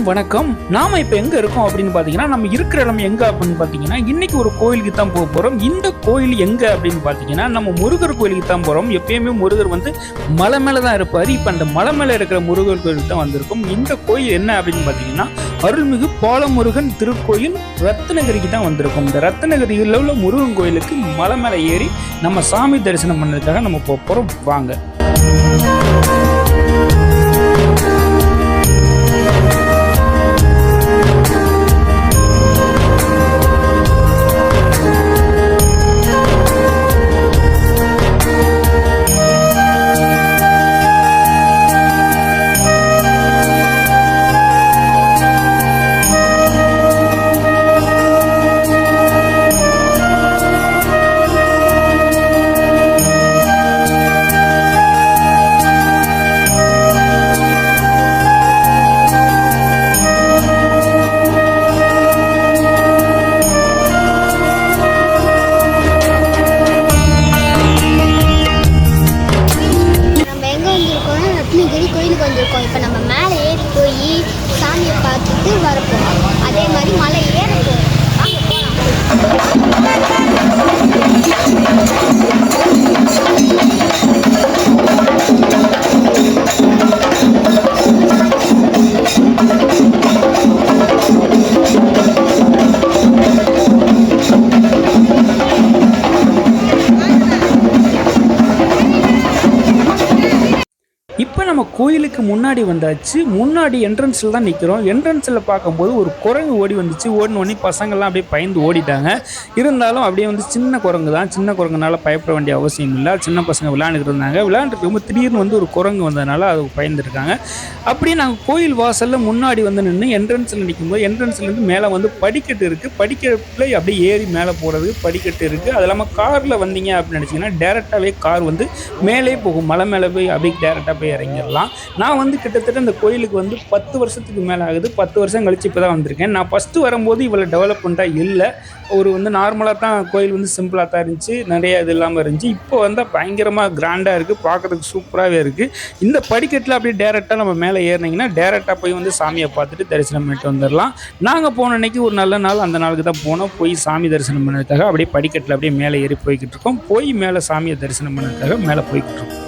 வணக்கம். நாம இப்ப எங்க இருக்கோம் அப்படின்னு பாத்தீங்கன்னா, நம்ம இருக்கிற இடம் எங்க அப்படின்னு பாத்தீங்கன்னா, இன்னைக்கு ஒரு கோயிலுக்கு தான் போக போறோம். இந்த கோயில் எங்க அப்படின்னு பாத்தீங்கன்னா, நம்ம முருகர் கோயிலுக்கு தான் போறோம். எப்பயுமே முருகர் வந்து மலை மேல தான் இருப்பாரு. இப்ப அந்த மலை மேல இருக்கிற முருகர் கோயிலுக்கு தான் வந்திருக்கும். இந்த கோயில் என்ன அப்படின்னு பாத்தீங்கன்னா, அருள்மிகு பாலமுருகன் திருக்கோயில் ரத்னகிரிக்கு தான் வந்திருக்கும். இந்த ரத்னகிரியில் உள்ள முருகன் கோயிலுக்கு மலை மேல ஏறி நம்ம சாமி தரிசனம் பண்ணதுக்காக நம்ம போக போறோம். வாங்க. இப்போ நம்ம மேலே ஏறி போய் சாமியை பார்த்துட்டு வரப்போம். அதே மாதிரி மலை ஏறப்போம். இப்போ நம்ம கோயிலுக்கு முன்னாடி வந்தாச்சு. முன்னாடி என்ட்ரன்ஸில் தான் நிற்கிறோம். என்ட்ரன்ஸில் பார்க்கும்போது ஒரு குரங்கு ஓடி வந்துச்சு. ஓடினோடனே பசங்கள்லாம் அப்படியே பயந்து ஓடிட்டாங்க. இருந்தாலும் அப்படியே வந்து சின்ன குரங்கு தான். சின்ன குரங்குனால பயப்பட வேண்டிய அவசியம் இல்லை. சின்ன பசங்க விளையாண்டுட்டு இருந்தாங்க. விளையாண்டுட்டு ரொம்ப திடீர்னு வந்து ஒரு குரங்கு வந்ததுனால அது பயந்துருக்காங்க. அப்படியே நாங்கள் கோயில் வாசலில் முன்னாடி வந்து நின்று என்ட்ரன்ஸில் நிற்கும்போது என்ட்ரன்ஸ்லேருந்து மேலே வந்து படிக்கட்டு இருக்குது. படிக்கட்டில் அப்படியே ஏறி மேலே போகிறதுக்கு படிக்கட்டு இருக்குது. அது இல்லாமல் காரில் வந்தீங்க அப்படின்னு நினச்சிங்கன்னா டேரெக்டாகவே கார் வந்து மேலே போகும். மலை மேலே போய் அப்படியே டேரெக்டாக போய் இறங்கிடலாம். நான் வந்து கிட்டத்தட்ட இந்த கோயிலுக்கு வந்து 10 வருஷத்துக்கு மேலே ஆகுது. 10 வருஷம் கழிச்சு இப்போ தான் வந்திருக்கேன். நான் ஃபஸ்ட்டு வரும்போது இவ்வளோ டெவலப்மெண்ட்டாக இல்லை. ஒரு வந்து நார்மலாக தான் கோயில் வந்து சிம்பிளாக தான் இருந்துச்சு. நிறைய இது இல்லாமல் இருந்துச்சு. இப்போ வந்தால் பயங்கரமாக கிராண்டாக இருக்குது. பார்க்குறதுக்கு சூப்பராகவே இருக்குது. இந்த படிக்கட்டில் அப்படியே டேரெக்டாக நம்ம மேலே ஏறினீங்கன்னா டேரெக்டாக போய் வந்து சாமியை பார்த்துட்டு தரிசனம் பண்ணிட்டு வந்துடலாம். நாங்கள் போன அன்றைக்கி ஒரு நல்ல நாள், அந்த நாளுக்கு தான் போனோம். போய் சாமி தரிசனம் பண்ணதுக்காக அப்படியே படிக்கட்டில் அப்படியே மேலே ஏறி போய்கிட்டு இருக்கோம். போய் மேலே சாமியை தரிசனம் பண்ணதுக்காக மேலே போய்கிட்டு இருக்கோம்.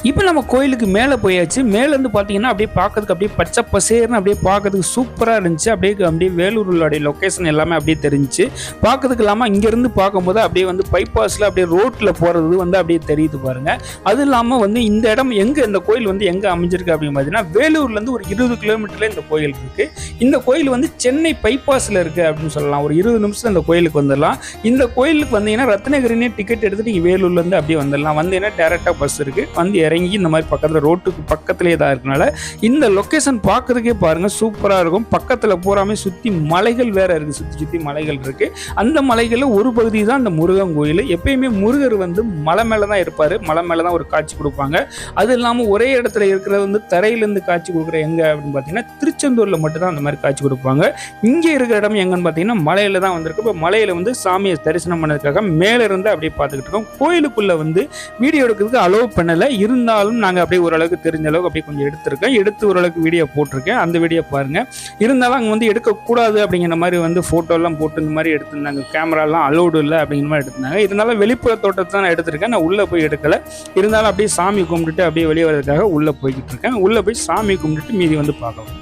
இப்போ நம்ம கோயிலுக்கு மேலே போயாச்சு. மேலேருந்து பார்த்தீங்கன்னா அப்படியே பார்க்கறதுக்கு அப்படியே பச்சை பசேர்னு அப்படியே பார்க்கறதுக்கு சூப்பராக இருந்துச்சு. அப்படியே வேலூருடைய லொக்கேஷன் எல்லாமே அப்படியே தெரிஞ்சிச்சு. பார்க்கறதுக்கு இல்லாமல் இங்கேருந்து பார்க்கும்போது அப்படியே வந்து பைபாஸில் அப்படியே ரோட்டில் போகிறது வந்து அப்படியே தெரியுது பாருங்கள். அது இல்லாமல் வந்து இந்த இடம் எங்கே, இந்த கோயில் வந்து எங்கே அமைஞ்சிருக்கு அப்படின்னு பார்த்தீங்கன்னா வேலூர்லேருந்து ஒரு 20 கிலோமீட்டரில் இந்த கோயில் இருக்குது. இந்த கோயில் வந்து சென்னை பைபாஸில் இருக்குது அப்படின்னு சொல்லலாம். ஒரு 20 நிமிஷம் இந்த கோயிலுக்கு வந்துடலாம். இந்த கோயிலுக்கு வந்தீங்கன்னா ரத்னகிரினே டிக்கெட் எடுத்துகிட்டு நீங்கள் வேலூர்லேருந்து அப்படியே வந்துடலாம். வந்தீங்கன்னா டேரெக்டாக பஸ் இருக்குது. வந்து இறங்கி இறங்கி இந்த மாதிரி பக்கத்தில் ரோட்டுக்கு பக்கத்துலேயே தான் இருக்கனால இந்த லொக்கேஷன் பார்க்கறதுக்கே பாருங்கள் சூப்பராக இருக்கும். பக்கத்தில் பூராமே சுற்றி மலைகள் வேறு இருக்குது, சுற்றி சுற்றி மலைகள் இருக்குது. அந்த மலைகளில் ஒரு பகுதி தான் அந்த முருகன் கோயில். எப்பயுமே முருகர் வந்து மலை மேலே தான் இருப்பார், மலை மேலே தான் ஒரு காட்சி கொடுப்பாங்க. அது இல்லாமல் ஒரே இடத்துல இருக்கிறது வந்து தரையிலேருந்து காட்சி கொடுக்குற எங்கே அப்படின்னு பார்த்தீங்கன்னா திருச்செந்தூரில் மட்டும்தான் அந்த மாதிரி காட்சி கொடுப்பாங்க. இங்கே இருக்கிற இடம் எங்கன்னு பார்த்தீங்கன்னா மலையில் தான் வந்திருக்கு. இப்போ மலையில் வந்து சாமியை தரிசனம் பண்ணதுக்காக மேலே இருந்து அப்படியே பார்த்துக்கிட்டு இருக்கோம். கோயிலுக்குள்ளே வந்து வீடியோ எடுக்கிறதுக்கு அலோவ் பண்ணலை, இருந்தாலும் நாங்கள் அப்படியே ஓரளவுக்கு தெரிஞ்ச அளவுக்கு அப்படியே கொஞ்சம் எடுத்திருக்கேன், எடுத்து ஓரளவுக்கு வீடியோ போட்டிருக்கேன். அந்த வீடியோ பாருங்கள். இருந்தாலும் அங்கே வந்து எடுக்கக்கூடாது அப்படிங்கிற மாதிரி வந்து ஃபோட்டோலாம் போட்டு இந்த மாதிரி எடுத்திருந்தாங்க, கேமராலாம் அலோடு இல்லை அப்படிங்கிற மாதிரி எடுத்திருந்தாங்க. இதனால வெளிப்புற தோட்டத்தை தான் நான் எடுத்திருக்கேன், நான் உள்ளே போய் எடுக்கலை. இருந்தாலும் அப்படியே சாமி கும்பிட்டுட்டு அப்படியே வெளியே வரதுக்காக உள்ளே போய்கிட்டு இருக்கேன். உள்ளே போய் சாமி கும்பிட்டுட்டு மீதி வந்து பார்க்கலாம்.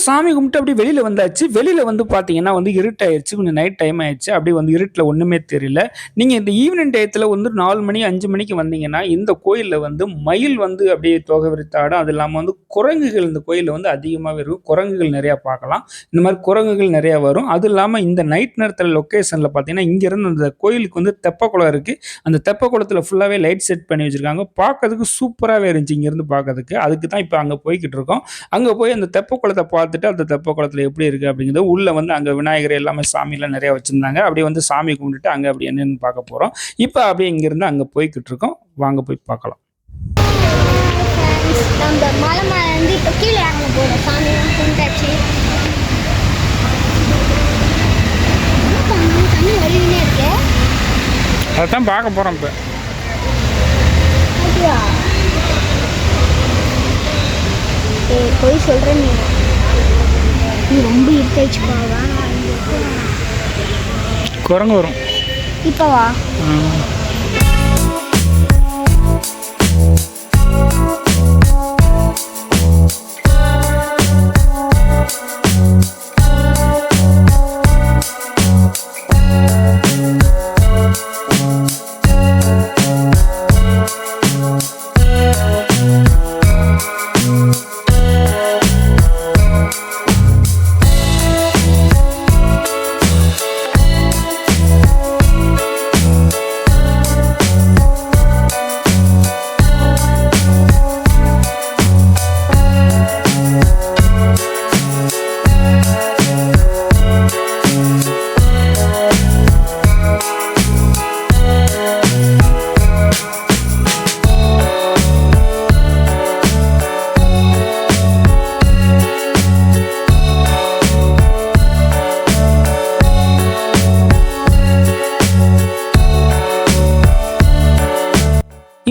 சாமி கும்பிட்டு அப்படியே வெளியில் வந்தாச்சு. வெளியில் வந்து பார்த்தீங்கன்னா வந்து இருட்டாயிருச்சு, கொஞ்சம் நைட் டைம் ஆயிடுச்சு. அப்படியே வந்து இருட்டில் ஒன்றுமே தெரியல. நீங்கள் இந்த ஈவினிங் டயத்தில் வந்து 4 மணி 5 மணிக்கு வந்தீங்கன்னா இந்த கோயிலில் வந்து மயில் வந்து அப்படியே தோகை விரித்து ஆடும். அது இல்லாமல் வந்து குரங்குகள் இந்த கோயிலில் வந்து அதிகமாகவே இருக்கும். குரங்குகள் நிறையா பார்க்கலாம். இந்த மாதிரி குரங்குகள் நிறையா வரும். அது இல்லாமல் இந்த நைட் நேரத்தில் லொக்கேஷனில் பார்த்தீங்கன்னா இங்கேருந்து அந்த கோயிலுக்கு வந்து தெப்பக்குளம் இருக்குது. அந்த தெப்பக்குளத்தில் ஃபுல்லாகவே லைட் செட் பண்ணி வச்சுருக்காங்க. பார்க்கறதுக்கு சூப்பராகவே இருந்துச்சு இங்கேருந்து பார்க்கறதுக்கு. அதுக்கு தான் இப்போ அங்கே போய்கிட்டு இருக்கோம். அங்கே போய் அந்த தெப்பக்குளத்தை பார்த்துட்டு அந்த தெப்ப குளத்துல எப்படி இருக்கு அப்படிங்கிறது உள்ள வந்து அங்க விநாயகர் எல்லாமே சாமியெல்லாம் நிறைய வச்சிருந்தாங்க. அப்படியே வந்து சாமி கும்பிட்டுட்டு அங்க அப்படி என்னன்னு பார்க்க போறோம். இப்போ அப்படியே இங்கிருந்து அங்க போய்கிட்டு இருக்கோம். வாங்க போய் பார்க்கலாம். நம்ம மலை மேல இருந்து இப்போ கீழே இறங்க போறோம். சாமி கும்பிட்டாச்சு. தண்ணி வழியிலே இருக்கு. அதான் பார்க்க போறோம் இப்போ. போய் சொல்றேன் நீ ரொம்ப இருட்டாச்சு போவா. குரங்கு வரும் இப்போ வா.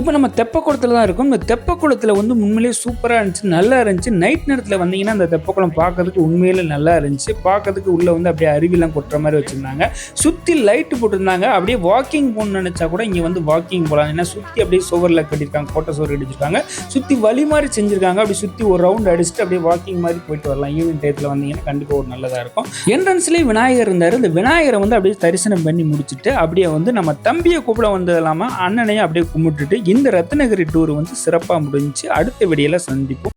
இப்போ நம்ம தெப்பக்குளத்தில் தான் இருக்கும். இந்த தெப்பக்குளத்தில் வந்து உண்மையிலேயே சூப்பராக இருந்துச்சு, நல்லா இருந்துச்சு. நைட் நேரத்தில் வந்தீங்கன்னா அந்த தெப்பக்குளம் பார்க்கறதுக்கு உண்மையிலே நல்லா இருந்துச்சு. பார்க்கறதுக்கு உள்ளே வந்து அப்படியே அருவிலாம் கொட்டுற மாதிரி வச்சுருந்தாங்க. சுற்றி லைட்டு போட்டிருந்தாங்க. அப்படியே வாக்கிங் போகணும்னு நினச்சா கூட இங்கே வந்து வாக்கிங் போகலாம். ஏன்னா சுற்றி அப்படியே சுவரில் கட்டியிருக்காங்க, கோட்டை சுவர் அடிச்சிருக்காங்க. சுற்றி வழி மாதிரி செஞ்சுருக்காங்க. அப்படி சுற்றி ஒரு ரவுண்ட் அடிச்சுட்டு அப்படியே வாக்கிங் மாதிரி போயிட்டு வரலாம். ஈவினிங் டயத்தில் வந்தீங்கன்னா கண்டிப்பாக ஒரு நல்லதாக இருக்கும். என்ட்ரன்ஸ்லேயே விநாயகர் இருந்தார். இந்த விநாயகரை வந்து அப்படியே தரிசனம் பண்ணி முடிச்சுட்டு அப்படியே வந்து நம்ம தம்பியை கூப்பிட வந்தது இல்லாமல் அண்ணனையும் அப்படியே கும்பிட்டுட்டு இந்த ரத்னகிரி டூர் வந்து சிறப்பாக முடிஞ்சு. அடுத்த வீடியோல சந்திப்போம்.